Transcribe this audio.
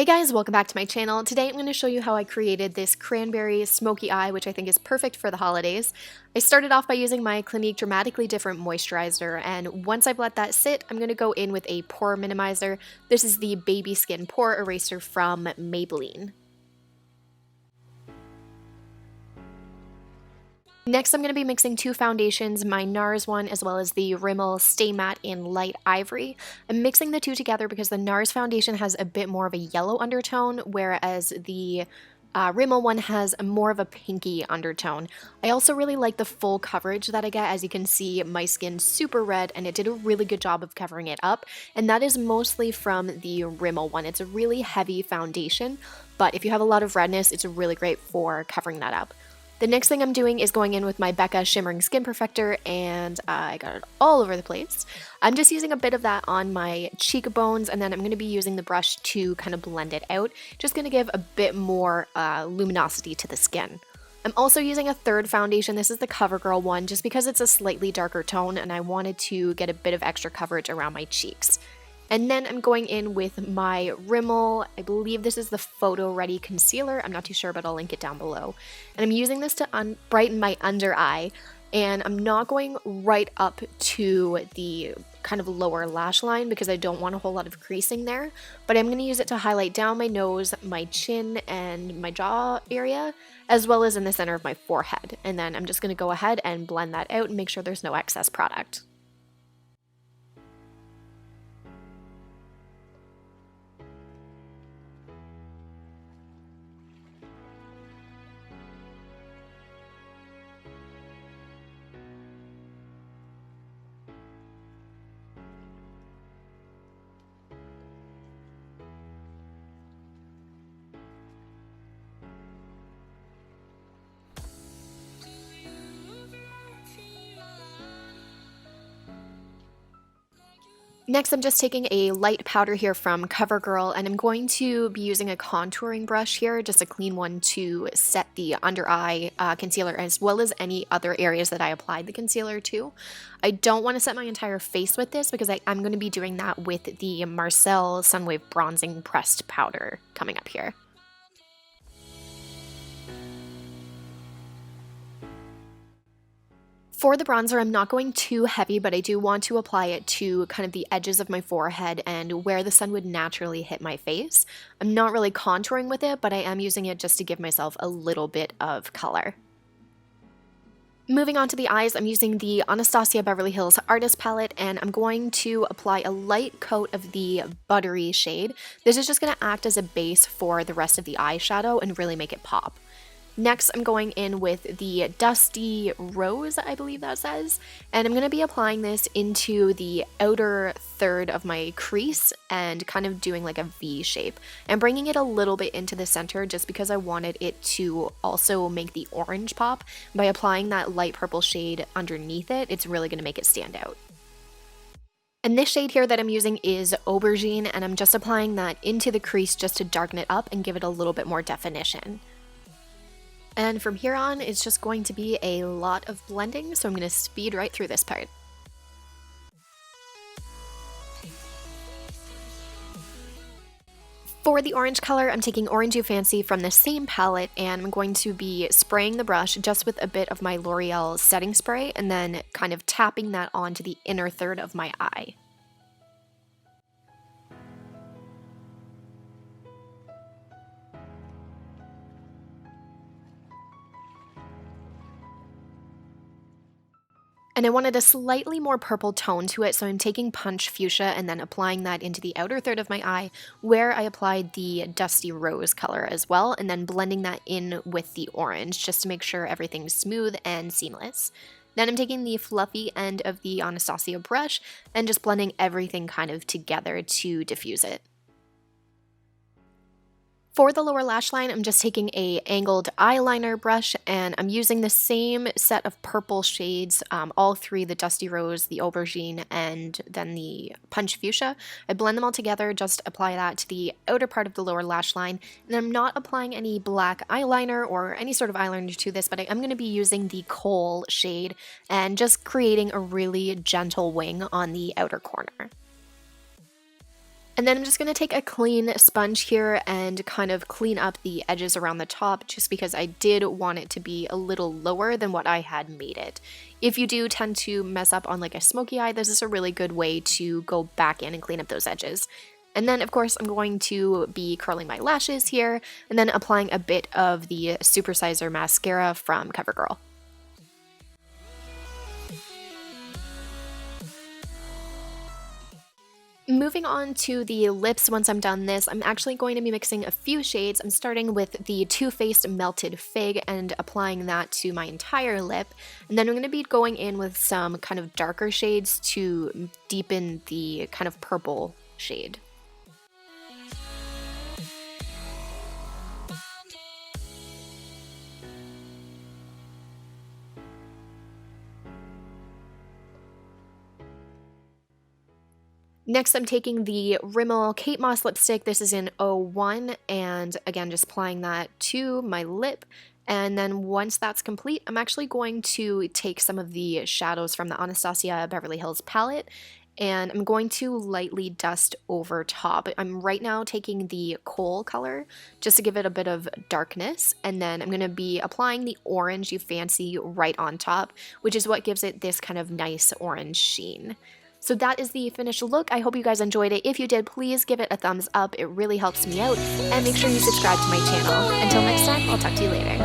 Hey guys, welcome back to my channel. Today I'm going to show you how I created this cranberry smoky eye, which I think is perfect for the holidays. I started off by using my Clinique Dramatically Different Moisturizer, and once I've let that sit, I'm going to go in with a pore minimizer. This is the Baby Skin Pore Eraser from Maybelline. Next, I'm going to be mixing two foundations, my NARS one as well as the Rimmel Stay Matte in Light Ivory. I'm mixing the two together because the NARS foundation has a bit more of a yellow undertone, whereas the Rimmel one has more of a pinky undertone. I also really like the full coverage that I get. As you can see, my skin's super red and it did a really good job of covering it up, and that is mostly from the Rimmel one. It's a really heavy foundation, but if you have a lot of redness, it's really great for covering that up. The next thing I'm doing is going in with my Becca Shimmering Skin Perfector, and I got it all over the place. I'm just using a bit of that on my cheekbones, and then I'm going to be using the brush to kind of blend it out. Just going to give a bit more luminosity to the skin. I'm also using a third foundation. This is the CoverGirl one, just because it's a slightly darker tone, and I wanted to get a bit of extra coverage around my cheeks. And then I'm going in with my Rimmel, I believe this is the Photo Ready Concealer, I'm not too sure but I'll link it down below. And I'm using this to brighten my under eye, and I'm not going right up to the kind of lower lash line because I don't want a whole lot of creasing there, but I'm going to use it to highlight down my nose, my chin, and my jaw area, as well as in the center of my forehead. And then I'm just going to go ahead and blend that out and make sure there's no excess product. Next, I'm just taking a light powder here from CoverGirl, and I'm going to be using a contouring brush here, just a clean one, to set the under eye concealer as well as any other areas that I applied the concealer to. I don't want to set my entire face with this because I'm going to be doing that with the Marcel Sunwave Bronzing Pressed Powder coming up here. For the bronzer, I'm not going too heavy, but I do want to apply it to kind of the edges of my forehead and where the sun would naturally hit my face. I'm not really contouring with it, but I am using it just to give myself a little bit of color. Moving on to the eyes, I'm using the Anastasia Beverly Hills Artist Palette, and I'm going to apply a light coat of the Buttery shade. This is just going to act as a base for the rest of the eyeshadow and really make it pop. Next, I'm going in with the Dusty Rose, I believe that says, and I'm going to be applying this into the outer third of my crease and kind of doing like a V shape and bringing it a little bit into the center just because I wanted it to also make the orange pop. By applying that light purple shade underneath it, it's really going to make it stand out. And this shade here that I'm using is Aubergine, and I'm just applying that into the crease just to darken it up and give it a little bit more definition. And from here on, it's just going to be a lot of blending, so I'm going to speed right through this part. For the orange color, I'm taking Orange You Fancy from the same palette, and I'm going to be spraying the brush just with a bit of my L'Oreal setting spray, and then kind of tapping that onto the inner third of my eye. And I wanted a slightly more purple tone to it, so I'm taking Punch Fuchsia and then applying that into the outer third of my eye where I applied the Dusty Rose color as well, and then blending that in with the orange just to make sure everything's smooth and seamless. Then I'm taking the fluffy end of the Anastasia brush and just blending everything kind of together to diffuse it. For the lower lash line, I'm just taking a angled eyeliner brush, and I'm using the same set of purple shades, all three, the Dusty Rose, the Aubergine, and then the Punch Fuchsia. I blend them all together, just apply that to the outer part of the lower lash line, and I'm not applying any black eyeliner or any sort of eyeliner to this, but I am going to be using the Kohl shade and just creating a really gentle wing on the outer corner. And then I'm just going to take a clean sponge here and kind of clean up the edges around the top, just because I did want it to be a little lower than what I had made it. If you do tend to mess up on like a smoky eye, this is a really good way to go back in and clean up those edges. And then of course I'm going to be curling my lashes here and then applying a bit of the Supersizer mascara from CoverGirl. Moving on to the lips, once I'm done this, I'm actually going to be mixing a few shades. I'm starting with the Too Faced Melted Fig and applying that to my entire lip. And then I'm going to be going in with some kind of darker shades to deepen the kind of purple shade. Next, I'm taking the Rimmel Kate Moss lipstick. This is in 01, and again, just applying that to my lip. And then once that's complete, I'm actually going to take some of the shadows from the Anastasia Beverly Hills palette, and I'm going to lightly dust over top. I'm right now taking the coal color just to give it a bit of darkness, and then I'm going to be applying the orange you fancy right on top, which is what gives it this kind of nice orange sheen. So that is the finished look. I hope you guys enjoyed it. If you did, please give it a thumbs up. It really helps me out. And make sure you subscribe to my channel. Until next time, I'll talk to you later.